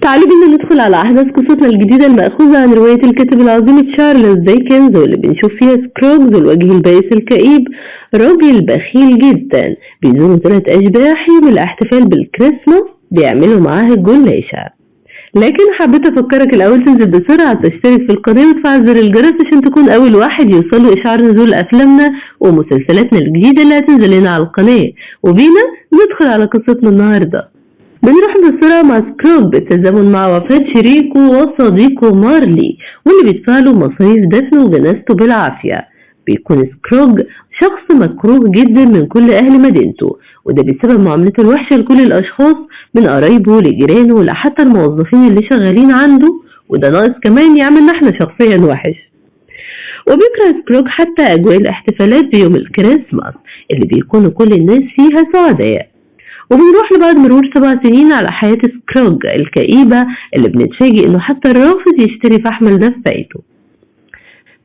تعالوا بينا ندخل على أحداث قصتنا الجديدة المأخوذة عن رواية الكاتب العظيم تشارلز ديكنز، واللي بنشوف فيها سكروجز الوجه البائس الكئيب، راجل بخيل جدا بيزوروا 3 أشباح يوم الاحتفال بالكريسماس بيعملوا معاه الجلاشة. لكن حبيت أفكرك الأول تنزل بسرعة تشترك في القناة وتفعل زر الجرس عشان تكون أول واحد يوصله إشعار نزول أفلامنا ومسلسلاتنا الجديدة اللي هتنزل لنا على القناة. وبينا ندخل على قصتنا النهاردة. بنروح بسرعة مع سكروج بالتزامن مع وفاة شريكه وصديقه مارلي، واللي بيدفع له مصاريف دفنه وجنازته بالعافية. بيكون سكروج شخص مكروه جدا من كل أهل مدينته، وده بسبب معاملته الوحشة لكل الأشخاص من قرايبه لجيرانه لحتى الموظفين اللي شغالين عنده، وده ناقص كمان يعملنا احنا شخصيا وحش. وبيكره سكروج حتى أجواء الاحتفالات بيوم الكريسماس اللي بيكونوا كل الناس فيها سعداء. وبنروح لبعد مرور 7 سنين على حياة سكروج الكئيبة اللي بنتفاجئ انه حتى الرافض يشتري فحم ده في بيته.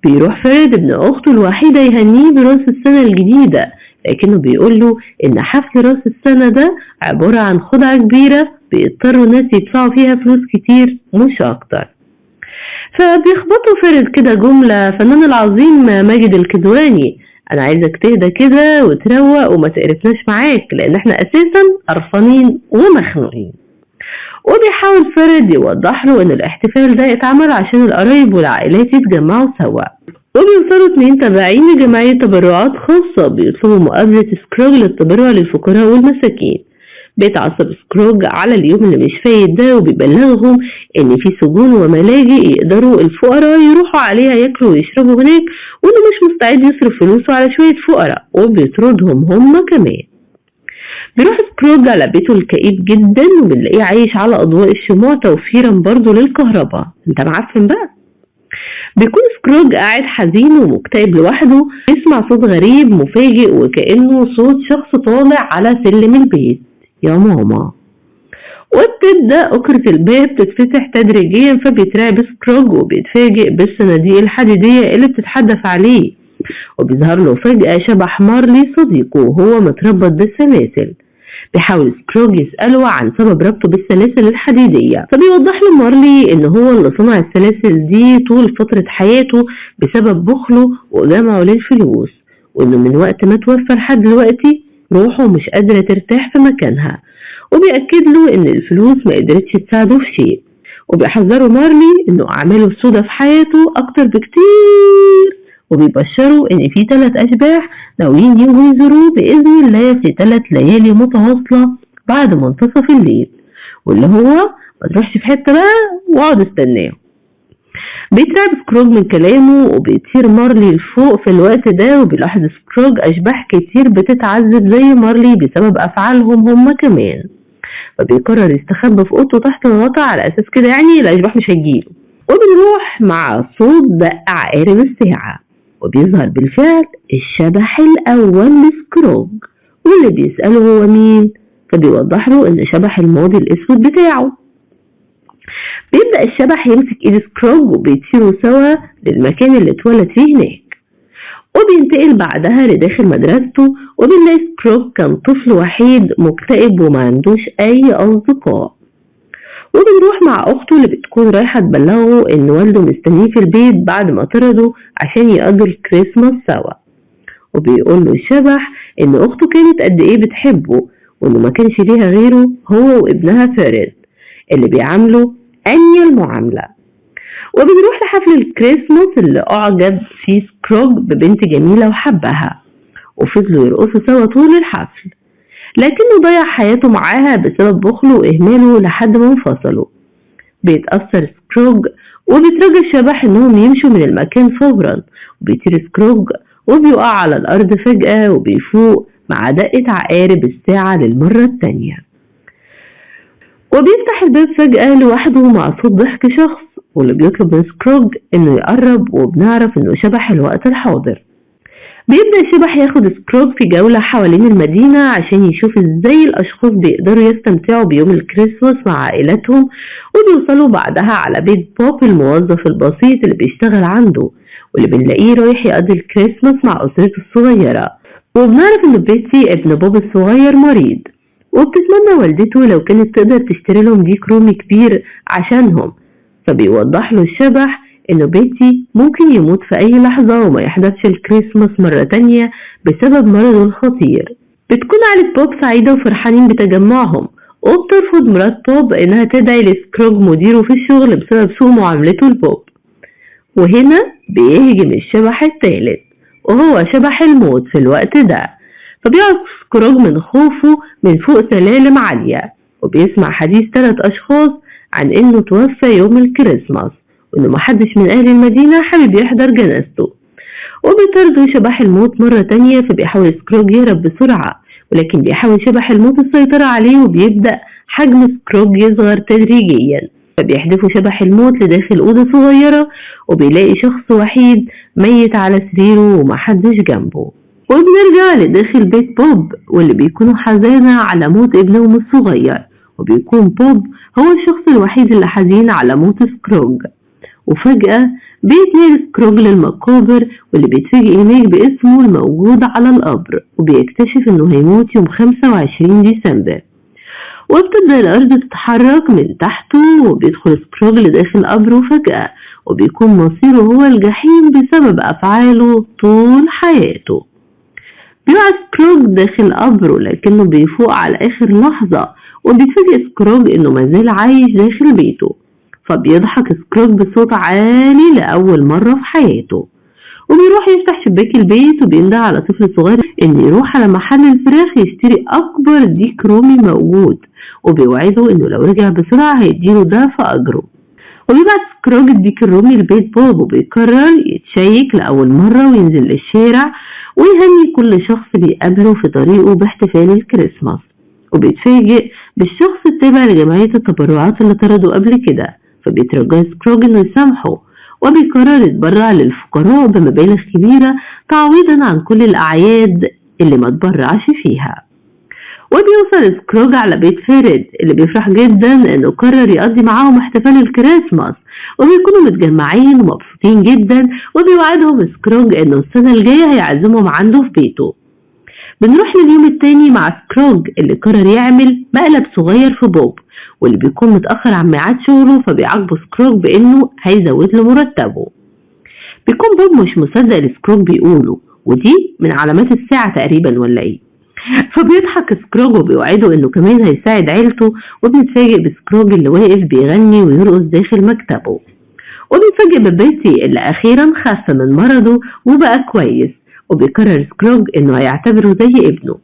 بيروح فريد ابن اخته الوحيدة يهنيه براس السنة الجديدة، لكنه بيقول له ان حفل راس السنة ده عبارة عن خدعة كبيرة بيضطروا الناس يدفعوا فيها فلوس كتير مش اكتر. فبيخبطوا فريد كده جملة فنان العظيم ماجد الكدواني: انا عايزك تهدى كده وتروق وما تقرفناش معاك لان احنا اساسا قرفانين ومخنوقين. وبيحاول فريد يوضح له ان الاحتفال ده اتعمل عشان القرايب والعائلات يتجمعوا سوا. وبيوصلوا 2 تابعين لجمعية تبرعات خاصة بيطلبوا مقابلة سكروج للتبرع للفقراء والمساكين. بيتعصب سكروج على اليوم اللي مش فايت ده وبيبلغهم ان في سجون وملاجئ يقدروا الفقراء يروحوا عليها ياكلوا ويشربوا هناك، وانه مش مستعد يصرف فلوسه على شوية فقراء، وبيطردهم هم كمان. بيروح سكروج على بيته الكئيب جدا وبنلاقيه عايش على اضواء الشموع توفيرا برضه للكهرباء. انت معفن بقى. بيكون سكروج قاعد حزين ومكتئب لوحده، يسمع صوت غريب مفاجئ وكأنه صوت شخص طالع على سلم البيت. يا ماما. وبتبدأ أكرة الباب تتفتح تدريجيا، فبيترعب سكروج وبيتفاجئ بالصناديق الحديدية اللي بتتحدف عليه. وبيظهر له فجأة شبح مارلي صديقه وهو متربط بالسلاسل. بيحاول سكروج يسأله عن سبب ربطه بالسلاسل الحديدية، فبيوضح له مارلي إن هو اللي صنع السلاسل دي طول فترة حياته بسبب بخله وجمعه للفلوس، وإنه من وقت ما توفى لحد دلوقتي روحه مش قادرة ترتاح في مكانها. وبيأكد له إن الفلوس ما قدرتش تساعده في شيء، وبيحذره مارلي إنه أعماله السودة في حياته أكتر بكتير، وبيبشروا إن في 3 أشباح ناويين يجوا يزوروه بإذن الله في 3 ليالي متواصلة بعد منتصف الليل، واللي هو ما تروحش في حتة بقى واقعد استناه. بيترعب سكروج من كلامه وبيطير مارلي لفوق في الوقت ده، وبيلاحظ سكروج أشباح كتير بتتعذب زي مارلي بسبب أفعالهم هم كمان، فبيقرر يستخبى في أوضته تحت الغطاء على أساس كده يعني الأشباح مش هيجيله. وبنروح مع صوت دق عقارب الساعة، وبيظهر بالفعل الشبح الأول لسكروج، واللي بيسأله هو مين، فبيوضح له إن شبح الماضي الأسود بتاعه. بيبدأ الشبح يمسك إيد سكروج وبيطيروا سوا للمكان اللي اتولد فيه هناك. وبينتقل بعدها لداخل مدرسته، وبنلاقي سكروج كان طفل وحيد مكتئب وما عندوش أي أصدقاء. وبنروح مع أخته اللي بتكون رايحة تبلغه إن والده مستنيه في البيت بعد ما طرده عشان يقضوا الكريسماس سوا. وبيقول له الشبح إن أخته كانت قد إيه بتحبه، وإنه ما كانش ليها غيره هو وابنها فريد اللي بيعامله أنهي المعاملة. وبنروح لحفل الكريسماس اللي أعجب فيه سكروج ببنت جميلة وحبها، وفضلوا يرقصوا سوا طول الحفل، لكنه ضيع حياته معاها بسبب بخله وإهماله لحد ما انفصلوا. بيتأثر سكروج وبيترجى الشبح إنهم يمشوا من المكان فورا، وبيطير سكروج وبيقع على الأرض فجأة وبيفوق مع دقة عقارب الساعة للمرة التانية. وبيفتح الباب فجأة لوحده مع صوت ضحك شخص، واللي بيطلب من سكروج إنه يقرب، وبنعرف إنه شبح الوقت الحاضر. بيبدأ الشبح ياخد سكروج في جولة حوالين المدينة عشان يشوف ازاي الأشخاص بيقدروا يستمتعوا بيوم الكريسماس مع عائلاتهم. وبيوصلوا بعدها على بيت بوب الموظف البسيط اللي بيشتغل عنده، واللي بنلاقيه رايح يقضي الكريسماس مع أسرته الصغيرة. وبنعرف إن بيتي ابن بوب الصغير مريض، وبتتمنى والدته لو كانت تقدر تشتري لهم ديك رومي كبير عشانهم. فبيوضح له الشبح إنه بيتي ممكن يموت في أي لحظة وما يحضرش الكريسماس مرة تانية بسبب مرضه الخطير. بتكون عيلة بوب سعيدة وفرحانين بتجمعهم، وبترفض مرات بوب إنها تدعي لسكروج مديره في الشغل بسبب سوء معاملته لبوب. وهنا بيهجم الشبح الثالث وهو شبح الموت في الوقت ده، فبيقع سكروج من خوفه من فوق سلالم عالية، وبيسمع حديث 3 أشخاص عن إنه توفى يوم الكريسماس وإنه محدش من أهل المدينة حابب يحضر جنازته. وبيطارده شبح الموت مرة تانية، فبيحاول سكروج يهرب بسرعة، ولكن بيحاول شبح الموت السيطرة عليه وبيبدأ حجم سكروج يصغر تدريجيا. فبيحدفوا شبح الموت لداخل أوضة صغيرة، وبيلاقي شخص وحيد ميت على سريره ومحدش جنبه. وبنرجع لداخل بيت بوب واللي بيكونوا حزانة على موت ابنهم الصغير، وبيكون بوب هو الشخص الوحيد اللي حزين على موت سكروج. وفجأة بيتنقل سكروج للمقابر، واللي بيتفاجئ هناك باسمه الموجود على القبر، وبيكتشف انه هيموت يوم 25 ديسمبر. وبتبدأ الأرض تتحرك من تحته، وبيدخل سكروج لداخل قبره فجأة، وبيكون مصيره هو الجحيم بسبب أفعاله طول حياته. بيقع سكروج داخل قبره لكنه بيفوق على آخر لحظة، وبيتفاجئ سكروج إنه مازال عايش داخل بيته. فبيضحك سكروج بصوت عالي لأول مرة في حياته، وبيروح يفتح شباك البيت وبيندى على طفل صغير إنه يروح على محل الفراخ يشتري أكبر ديك رومي موجود، وبيوعده إنه لو رجع بسرعة هيديله ضعف أجره. وبيبعت سكروج الديك الرومي لبيت بوب، وبيقرر يتشيك لأول مرة وينزل للشارع ويهني كل شخص بيقابله في طريقه باحتفال الكريسماس. وبيتفاجئ بالشخص التابع لجمعية التبرعات اللي طرده قبل كده، فبيترجى سكروج إنه يسامحه، وبيقرر يتبرع للفقراء بمبالغ كبيرة تعويضا عن كل الأعياد اللي ما تبرعش فيها. وبيوصل سكروج على بيت فارد اللي بيفرح جدا إنه قرر يقضي معاهم احتفال الكريسماس، وبيكونوا متجمعين ومبسوطين جدا، وبيوعدهم سكروج إنه السنة الجاية هيعزمهم عنده في بيته. بنروح لليوم التاني مع سكروج اللي قرر يعمل مقلب صغير في بوب، واللي بيكون متأخر عن ميعاد شغله، فبيعاقبه سكروج بإنه هيزود له مرتبه. بيكون بوب مش مصدق اللي سكروج بيقوله، ودي من علامات الساعة تقريبا ولا ايه. فبيضحك سكروج وبيوعده انه كمان هيساعد عيلته، وبيتفاجئ بسكروج اللي واقف بيغني ويرقص داخل مكتبه. وبيتفاجئ ببيتي اللي اخيرا خف من مرضه وبقى كويس، وبيقرر سكروج انه هيعتبره زي ابنه.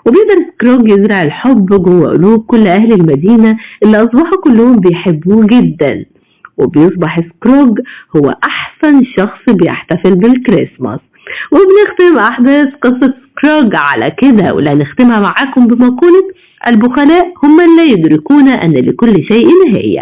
وبيقدر سكروج يزرع الحب جوه قلوب كل اهل المدينة اللي اصبحوا كلهم بيحبوه جدا، وبيصبح سكروج هو احسن شخص بيحتفل بالكريسماس. وبنختم احداث قصة سكروج على كده، ولا نختمها معاكم بمقولة البخلاء هم لا يدركون ان لكل شيء نهاية.